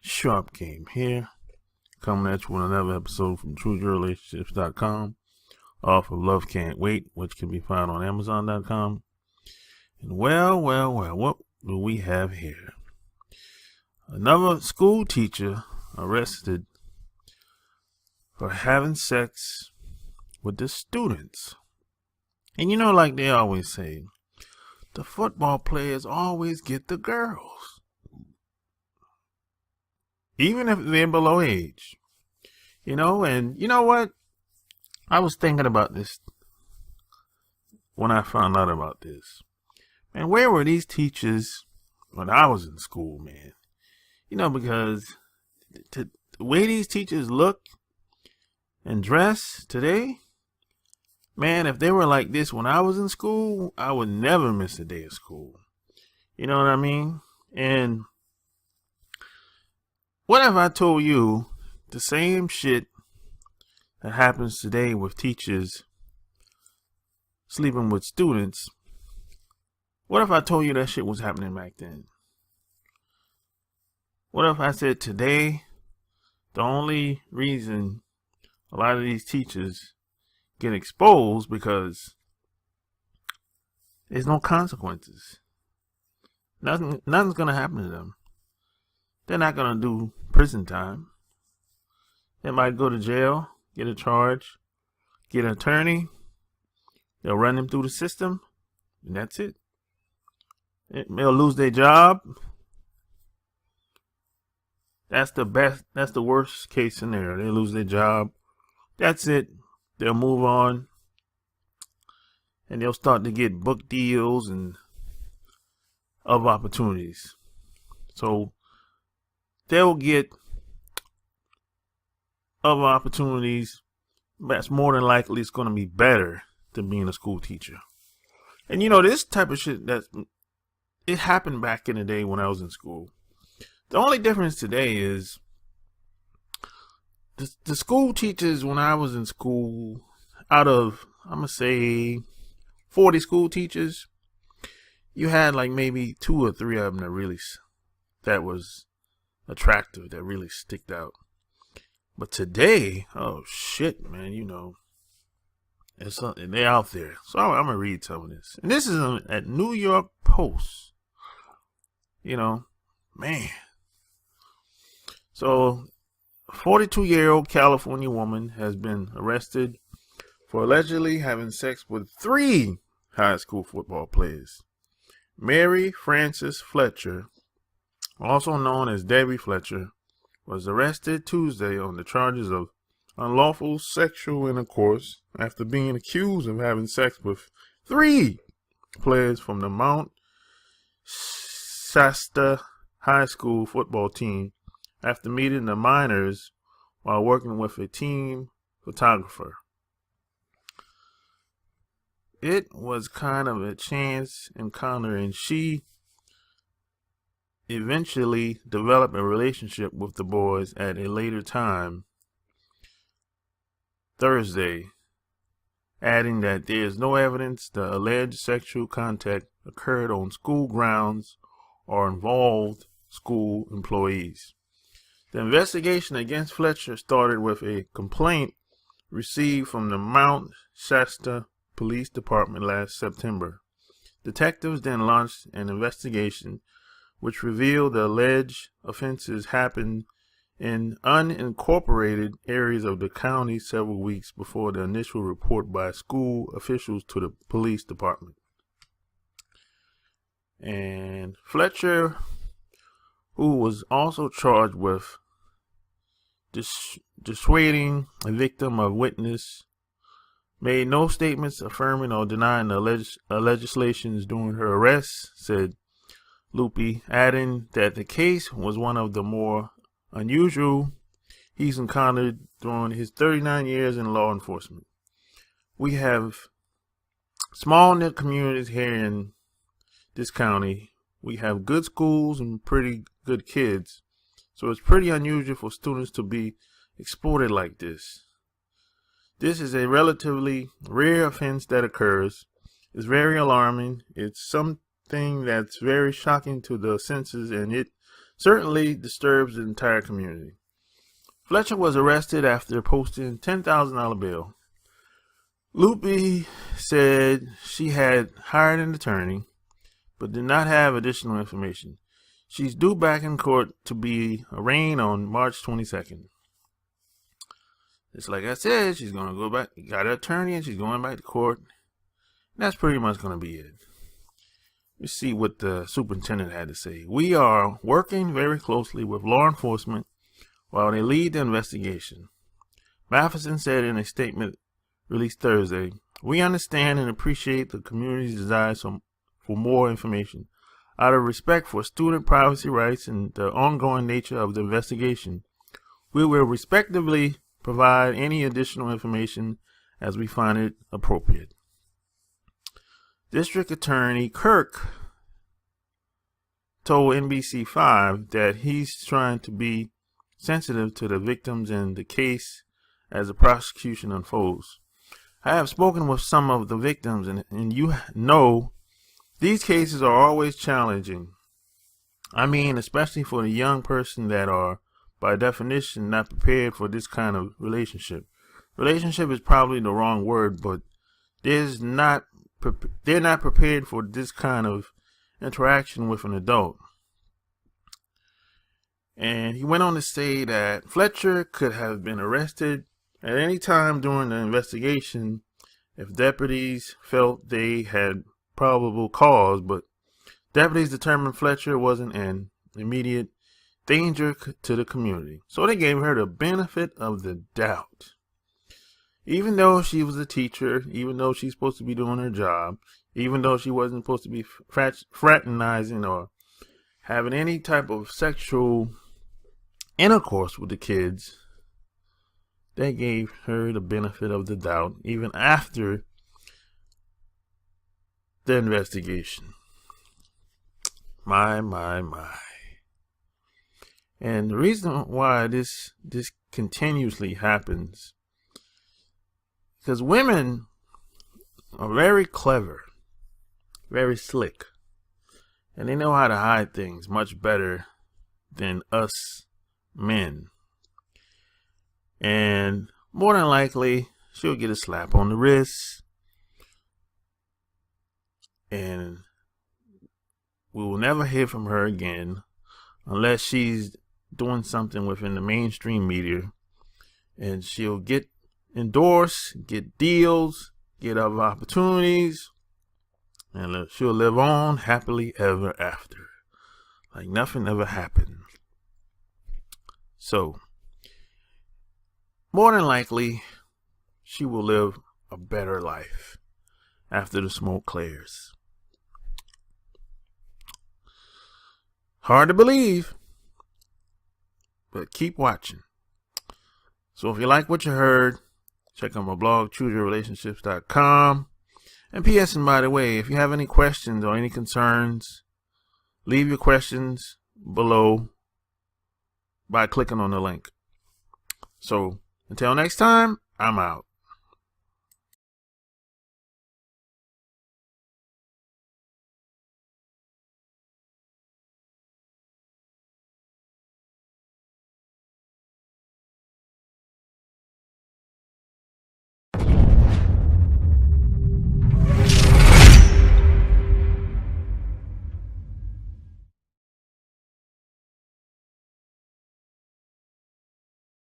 Sharp Game here, coming at you with another episode from TrueRelationships.com, off of Love Can't Wait, which can be found on Amazon.com. And well, what do we have here? Another school teacher arrested for having sex with the students. And you know, like they always say, the football players always get the girls, even if they're below age. And you know what? I was thinking about this when I found out about this. Man, where were these teachers when I was in school, man? Because the way these teachers look and dress today, man, if they were like this when I was in school, I would never miss a day of school. You know what I mean? And what if I told you the same shit that happens today with teachers sleeping with students? What if I told you that shit was happening back then? What if I said today, the only reason a lot of these teachers get exposed because there's no consequences. Nothing's gonna happen to them. They're not gonna do prison time. They might go to jail, get a charge, get an attorney. They'll run them through the system, and that's it. They'll lose their job. That's the worst case scenario. They lose their job. That's it. They'll move on. And they'll start to get book deals and other opportunities. So they'll get other opportunities. That's more than likely it's going to be better than being a school teacher. And this type of shit, it happened back in the day when I was in school. The only difference today is the school teachers when I was in school, out of, I'm going to say 40 school teachers, you had like maybe 2 or 3 of them that was attractive, that really sticked out. But today, oh shit, man, there's something, they're out there. So I'm going to read some of this. And this is at New York Post. Man. So, 42-year-old California woman has been arrested for allegedly having sex with 3 high school football players. Mary Frances Fletcher, also known as Debbie Fletcher, was arrested Tuesday on the charges of unlawful sexual intercourse after being accused of having sex with 3 players from the Mount Shasta High School football team after meeting the minors while working with a team photographer. It was kind of a chance encounter, and she eventually developed a relationship with the boys at a later time Thursday, adding that there is no evidence the alleged sexual contact occurred on school grounds or involved school employees. The investigation against Fletcher started with a complaint received from the Mount Shasta Police Department last September. Detectives then launched an investigation which revealed the alleged offenses happened in unincorporated areas of the county several weeks before the initial report by school officials to the police department. And Fletcher, who was also charged with dissuading a victim of witness, made no statements affirming or denying the legislations during her arrest, said Lupi, adding that the case was one of the more unusual he's encountered during his 39 years in law enforcement. We have small knit communities here in this county. We have good schools and pretty good kids. So it's pretty unusual for students to be exploited like this. This is a relatively rare offense that occurs. It's very alarming. It's something that's very shocking to the senses, and it certainly disturbs the entire community. Fletcher was arrested after posting $10,000 bail. Lupe said she had hired an attorney, but did not have additional information. She's due back in court to be arraigned on March 22nd. Just like I said, she's going to go back, got an attorney, and she's going back to court. And that's pretty much going to be it. Let's see what the superintendent had to say. We are working very closely with law enforcement while they lead the investigation. Matheson said in a statement released Thursday, "We understand and appreciate the community's desires for more information. Out of respect for student privacy rights and the ongoing nature of the investigation, we will respectively provide any additional information as we find it appropriate." District Attorney Kirk told NBC5 that he's trying to be sensitive to the victims in the case as the prosecution unfolds. I have spoken with some of the victims, and you know these cases are always challenging. I mean, especially for the young person that are, by definition, not prepared for this kind of relationship. Relationship is probably the wrong word, but they're not prepared for this kind of interaction with an adult. And he went on to say that Fletcher could have been arrested at any time during the investigation if deputies felt they had probable cause, but deputies determined Fletcher wasn't in immediate danger to the community. So they gave her the benefit of the doubt. Even though she was a teacher, even though she's supposed to be doing her job, even though she wasn't supposed to be fraternizing or having any type of sexual intercourse with the kids, they gave her the benefit of the doubt even after the investigation. My. And the reason why this continuously happens, because women are very clever, very slick, and they know how to hide things much better than us men. And more than likely, she'll get a slap on the wrist, and we will never hear from her again unless she's doing something within the mainstream media, and she'll get endorsed, get deals, get other opportunities, and she'll live on happily ever after, like nothing ever happened. So, more than likely, she will live a better life after the smoke clears. Hard to believe, but keep watching. So if you like what you heard, check out my blog, chooseyourrelationships.com. And P.S. and by the way, if you have any questions or any concerns, leave your questions below by clicking on the link. So until next time, I'm out.